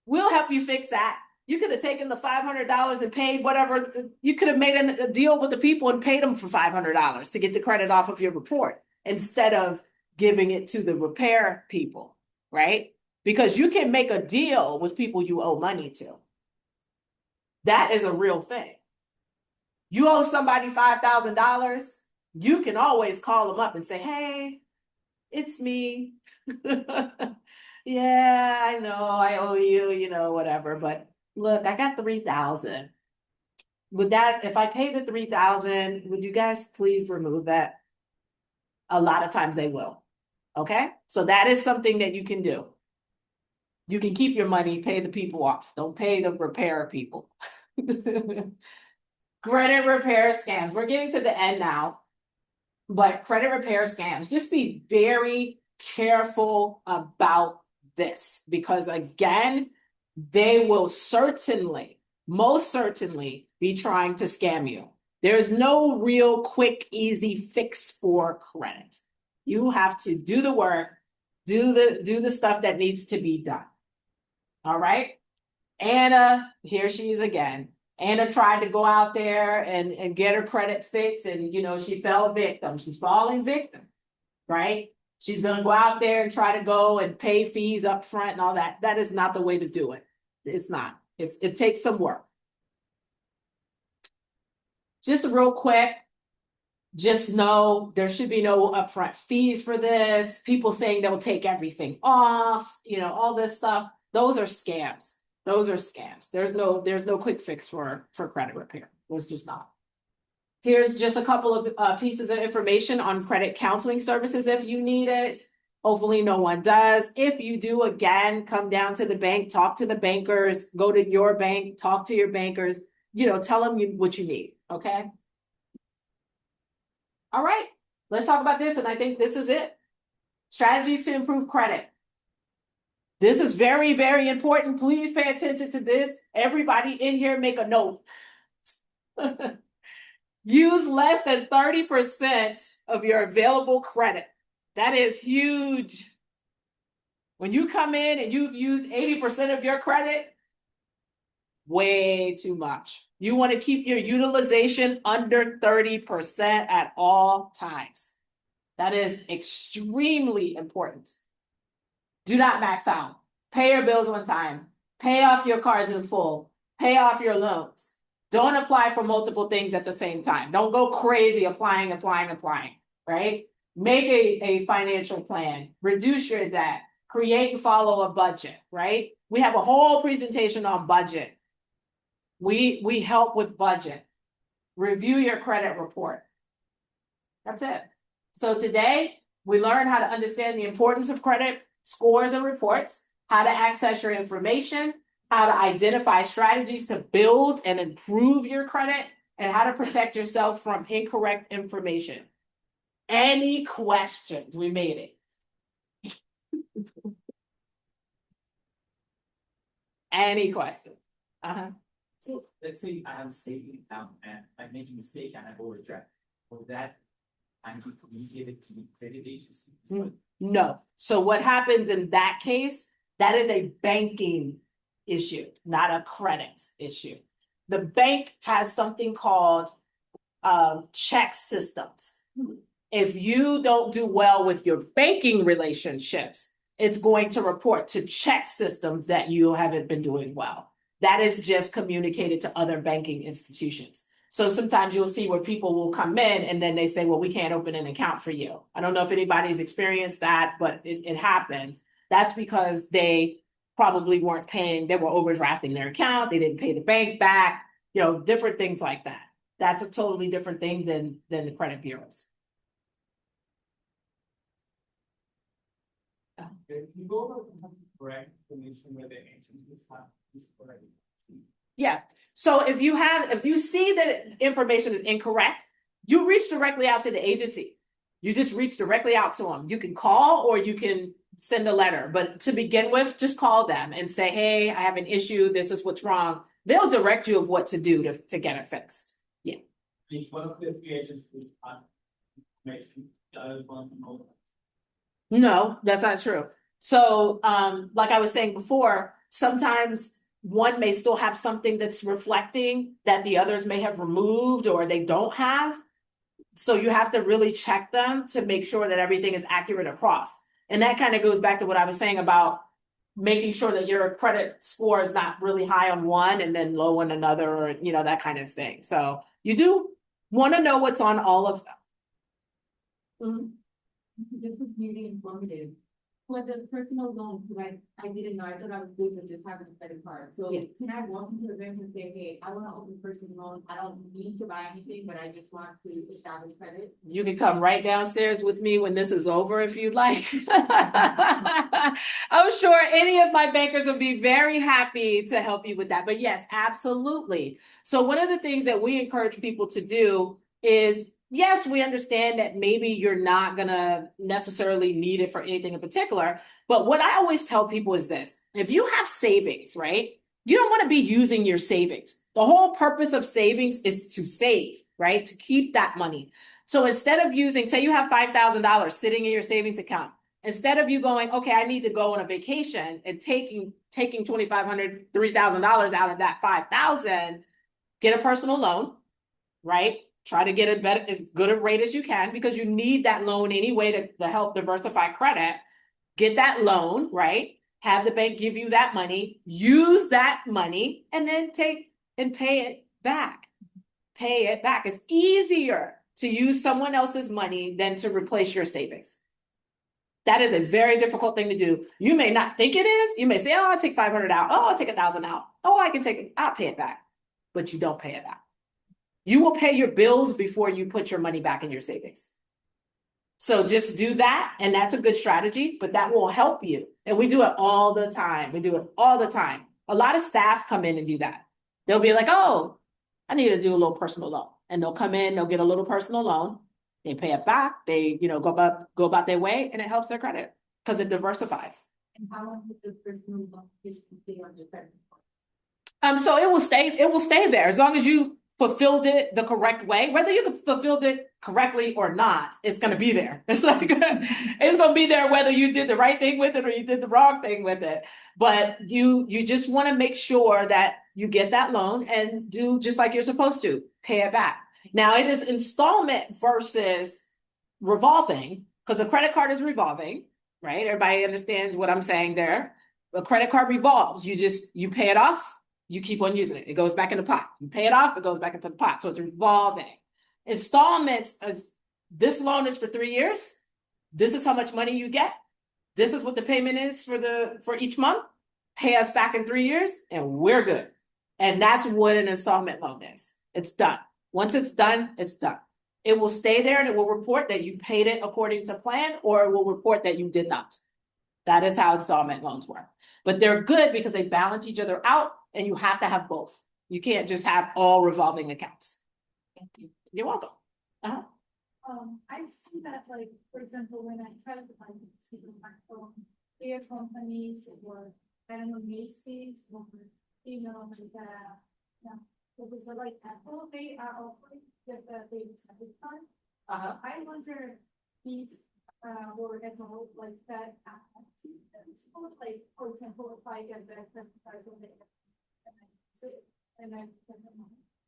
We'll help you fix that. You could have taken the $500 and paid whatever. You could have made a deal with the people and paid them for $500 to get the credit off of your report instead of giving it to the repair people, right? Because you can make a deal with people you owe money to. That is a real thing. You owe somebody $5,000, you can always call them up and say, hey, it's me. Yeah, I know I owe you, whatever, but look, I got $3,000. Would that, if I pay the $3,000, would you guys please remove that? A lot of times they will. Okay, so that is something that you can do. You can keep your money, pay the people off. Don't pay the repair people. Credit repair scams. We're getting to the end now, but credit repair scams, just be very careful about this, because again, they will certainly, most certainly be trying to scam you. There's no real quick, easy fix for credit. You have to do the work, do the stuff that needs to be done. All right. Anna, here she is again. Anna tried to go out there and get her credit fixed, and she fell victim. She's falling victim. right? She's gonna go out there and try to go and pay fees up front and all that. That is not the way to do it. It's not. It takes some work. Just real quick, just know there should be no upfront fees for this. People saying they'll take everything off, all this stuff. Those are scams. Those are scams. There's no quick fix for credit repair. There's just not. Here's just a couple of pieces of information on credit counseling services if you need it. Hopefully no one does. If you do, again, come down to the bank, talk to the bankers, go to your bank, talk to your bankers, tell them what you need, okay? All right, let's talk about this, and I think this is it. Strategies to improve credit. This is very, very important. Please pay attention to this. Everybody in here make a note. Use less than 30% of your available credit. That is huge. When you come in and you've used 80% of your credit, way too much. You want to keep your utilization under 30% at all times. That is extremely important. Do not max out. Pay your bills on time. Pay off your cards in full. Pay off your loans. Don't apply for multiple things at the same time. Don't go crazy applying, right? Make a financial plan. Reduce your debt. Create and follow a budget, right? We have a whole presentation on budget. We help with budget. Review your credit report. That's it. So today, we learned how to understand the importance of credit scores and reports, how to access your information, how to identify strategies to build and improve your credit, and how to protect yourself from incorrect information. Any questions? We made it. Any questions? So let's say I have a saving account and I make a mistake and I overdraft. Will that I need to communicate it to the credit agency? No. So what happens in that case, that is a banking issue, not a credit issue. The bank has something called check systems. If you don't do well with your banking relationships, it's going to report to check systems that you haven't been doing well. That is just communicated to other banking institutions. So sometimes you'll see where people will come in and then they say, well, we can't open an account for you. I don't know if anybody's experienced that, but it happens. That's because they probably weren't paying, they were overdrafting their account, they didn't pay the bank back, different things like that. That's a totally different thing than the credit bureaus. You go over the correct information where the agencies have this correct. Yeah. So if you see that information is incorrect, you reach directly out to the agency. You just reach directly out to them. You can call or you can send a letter. But to begin with, just call them and say, hey, I have an issue. This is what's wrong. They'll direct you of what to do to get it fixed. Yeah. If one of the three agencies information, the other one knows. No, that's not true. So, like I was saying before, sometimes one may still have something that's reflecting that the others may have removed or they don't have. So you have to really check them to make sure that everything is accurate across. And that kind of goes back to what I was saying about making sure that your credit score is not really high on one and then low on another, or, that kind of thing. So you do want to know what's on all of them. This was really informative. For the personal loan, because I didn't know, I thought I was good with just having a credit card. So Yeah. can I walk into the bank and say, hey, I want to open a personal loan. I don't need to buy anything, but I just want to establish credit. You can come right downstairs with me when this is over if you'd like. I'm sure any of my bankers will be very happy to help you with that. But yes, absolutely. So one of the things that we encourage people to do is, yes, we understand that maybe you're not going to necessarily need it for anything in particular. But what I always tell people is this: if you have savings, right, you don't want to be using your savings. The whole purpose of savings is to save, right? To keep that money. So instead of using, say you have $5,000 sitting in your savings account, instead of you going, okay, I need to go on a vacation and taking $2,500, $3,000 out of that $5,000, get a personal loan, right? try to get a better, as good a rate as you can, because you need that loan anyway to help diversify credit. Get that loan, right? Have the bank give you that money, use that money, and then take and pay it back. Pay it back. It's easier to use someone else's money than to replace your savings. That is a very difficult thing to do. You may not think it is. You may say, oh, I'll take 500 out. Oh, I'll take 1,000 out. Oh, I can take it. I'll pay it back. But you don't pay it back. You will pay your bills before you put your money back in your savings. So just do that, and that's a good strategy, but that will help you. And we do it all the time. We do it all the time. A lot of staff come in and do that. They'll be like, oh, I need to do a little personal loan. And they'll come in, they'll get a little personal loan. They pay it back. They, go about their way, and it helps their credit because it diversifies. And how long would the personal loan just stay on your credit card? So it will stay there as long as you fulfilled it the correct way. Whether you fulfilled it correctly or not, it's going to be there. It's like it's going to be there whether you did the right thing with it or you did the wrong thing with it. But you just want to make sure that you get that loan and do just like you're supposed to, pay it back. Now it is installment versus revolving, because a credit card is revolving, right? Everybody understands what I'm saying there. A credit card revolves. You pay it off. You keep on using it. It goes back in the pot. You pay it off, it goes back into the pot. So it's revolving. Installments, this loan is for 3 years. This is how much money you get. This is what the payment is for each month. Pay us back in 3 years and we're good. And that's what an installment loan is. It's done. Once it's done, it's done. It will stay there and it will report that you paid it according to plan, or it will report that you did not. That is how installment loans work. But they're good because they balance each other out. And you have to have both. You can't just have all revolving accounts. Thank you. You're welcome. I've seen that, like, for example, when I try to find beer companies or, I don't know, Macy's or, like, it was like Apple, they are offering the debit card. I wonder if, or at all, like that, like, for example, if I get the credit card from the and I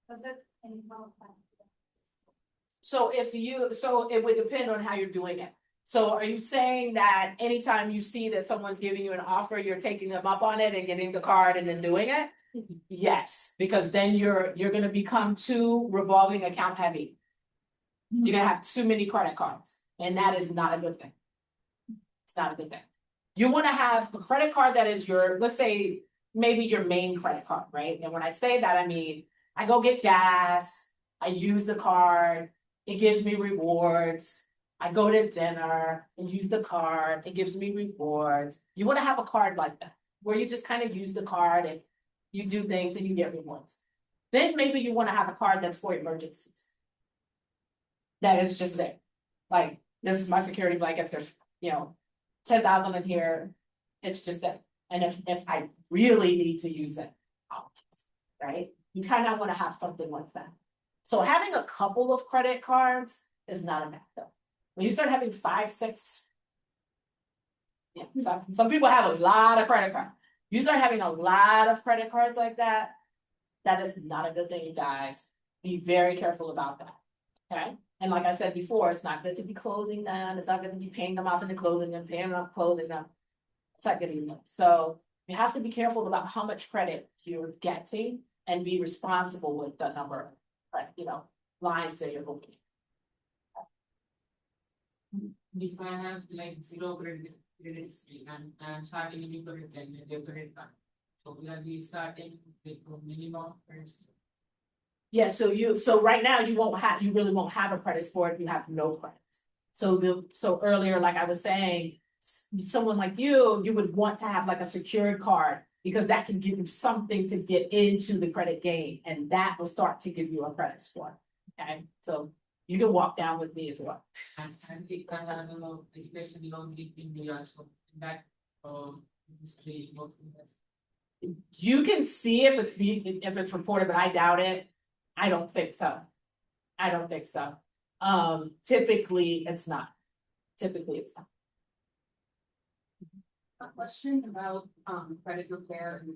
does that any help? So it would depend on how you're doing it. So are you saying that anytime you see that someone's giving you an offer, you're taking them up on it and getting the card and then doing it? Yes, because then you're going to become too revolving account heavy. You're going to have too many credit cards, and that is not a good thing. It's not a good thing. You want to have a credit card that is let's say, maybe your main credit card, right? And when I say that, I mean, I go get gas, I use the card, it gives me rewards. I go to dinner and use the card, it gives me rewards. You want to have a card like that, where you just kind of use the card and you do things and you get rewards. Then maybe you want to have a card that's for emergencies. That is just there. Like, this is my security blanket, there's, 10,000 in here, it's just there. And if I really need to use it, right? You kind of want to have something like that. So having a couple of credit cards is not a bad thing. When you start having 5, 6, some people have a lot of credit cards. You start having a lot of credit cards like that, that is not a good thing, you guys. Be very careful about that, okay? And like I said before, it's not good to be closing them. It's not good to be paying them off and then closing them, paying them off, closing them. It's not good enough. So you have to be careful about how much credit you're getting and be responsible with the number of, lines that you're opening. If I have like 0 credit history and I'm starting a new credit card, so will I be starting with a minimum first? Yeah, so right now you really won't have a credit score if you have no credits. So earlier, like I was saying, someone like you would want to have like a secured card, because that can give you something to get into the credit game, and that will start to give you a credit score. Okay, so you can walk down with me as well. And if I have especially loan in India, so that history, You can see if it's reported, but I doubt it. I don't think so. Typically it's not. A question about credit repair and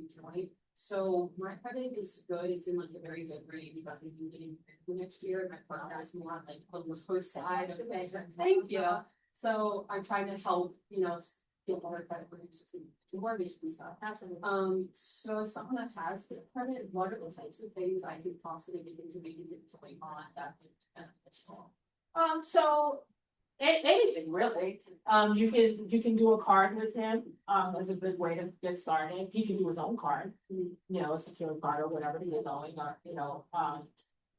joint. So my credit is good, it's in like a very good range, but I'm getting next year, my partner is more on, like on the first side of things, thank you. So I'm trying to help, get better credit for to mortgage and stuff. Absolutely. So as someone that has good credit, what are the types of things I could possibly do to make it join on that would be beneficial? So anything really. You can do a card with him, as a good way to get started. He can do his own card, a secure card or whatever to get going,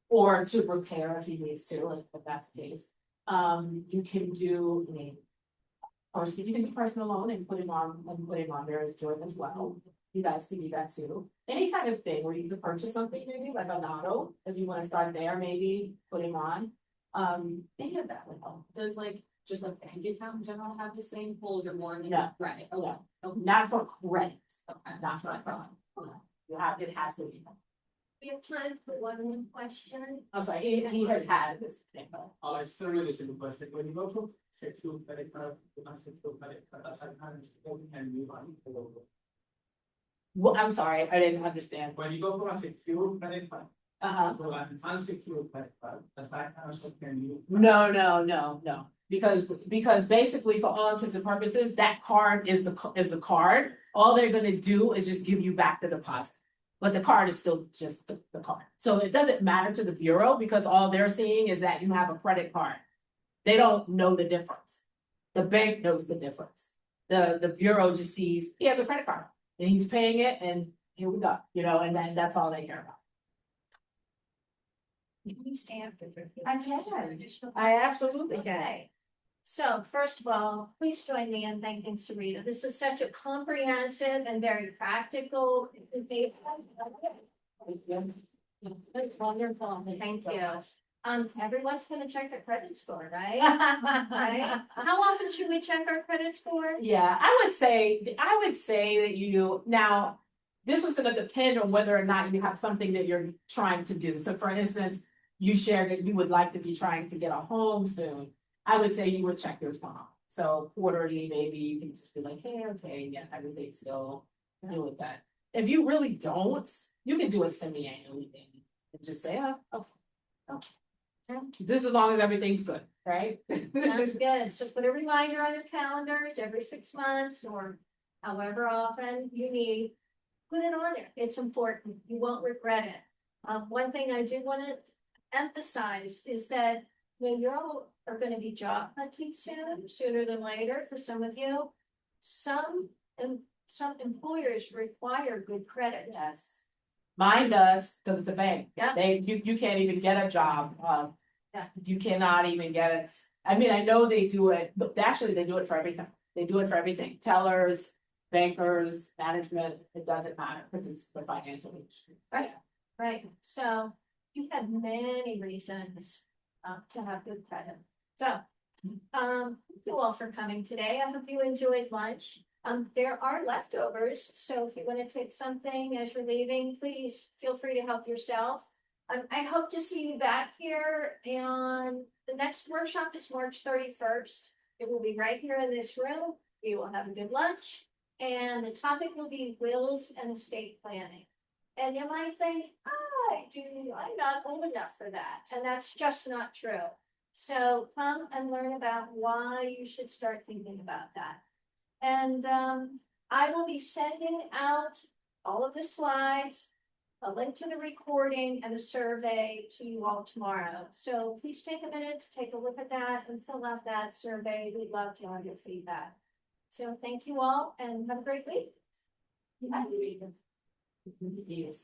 or to repair if he needs to, if that's the case. You can do, of course, you can do personal loan and put him on there as joint as well. You guys can do that too. Any kind of thing where you can purchase something, maybe like an auto, if you wanna start there, maybe put him on. Any of that would help. Does like, just like bank account in general have the same goals or more? No. Right, No. okay, okay, Not for credit, okay. not for fun. It has to be. We have time for one more question. I'm sorry, he had this thing, but. It's a really simple question. When you go from secure credit card to unsecured credit card, sometimes you can move on. Well, I'm sorry, I didn't understand. When you go from a secure credit card to an unsecured credit card, the fact also can you. No. Because basically for all intents and purposes, that card is the card. All they're gonna do is just give you back the deposit. But the card is still just the card. So it doesn't matter to the bureau because all they're seeing is that you have a credit card. They don't know the difference. The bank knows the difference. The bureau just sees, he has a credit card and he's paying it and here we go, and then that's all they care about. Can you stand for? I can. Additional- I absolutely can. Okay. So first of all, please join me in thanking Syreeta. This was such a comprehensive and very practical. Wonderful, thank you. Everyone's gonna check their credit score, right? Right? How often should we check our credit score? Yeah, I would say that you now, this is gonna depend on whether or not you have something that you're trying to do. So for instance, you shared that you would like to be trying to get a home soon. I would say you would check your phone. So quarterly, maybe you can just be like, hey, okay, yeah, everything's still doing that. If you really don't, you can do it semi-annually and just say, oh, okay. Just as long as everything's good, right? Sounds good. So put a reminder on your calendars every 6 months or however often you need. Put it on there. It's important. You won't regret it. One thing I do want to emphasize is that when you all are going to be job hunting soon, sooner than later for some of you, some employers require good credit. Yes. Mine does, because it's a bank. Yeah. You can't even get a job. Yeah. You cannot even get it. I mean, I know they do it, but actually they do it for everything. They do it for everything. Tellers, bankers, management, it doesn't matter because it's the financial industry. Right. So you have many reasons to have good credit. So, thank you all for coming today. I hope you enjoyed lunch. There are leftovers, so if you want to take something as you're leaving, please feel free to help yourself. I hope to see you back here, and the next workshop is March 31st. It will be right here in this room. We will have a good lunch, and the topic will be wills and estate planning. And you might think, I'm not old enough for that, and that's just not true. So come and learn about why you should start thinking about that. And I will be sending out all of the slides, a link to the recording and a survey to you all tomorrow. So please take a minute to take a look at that and fill out that survey. We'd love to have your feedback. So thank you all and have a great week. Bye. Yes.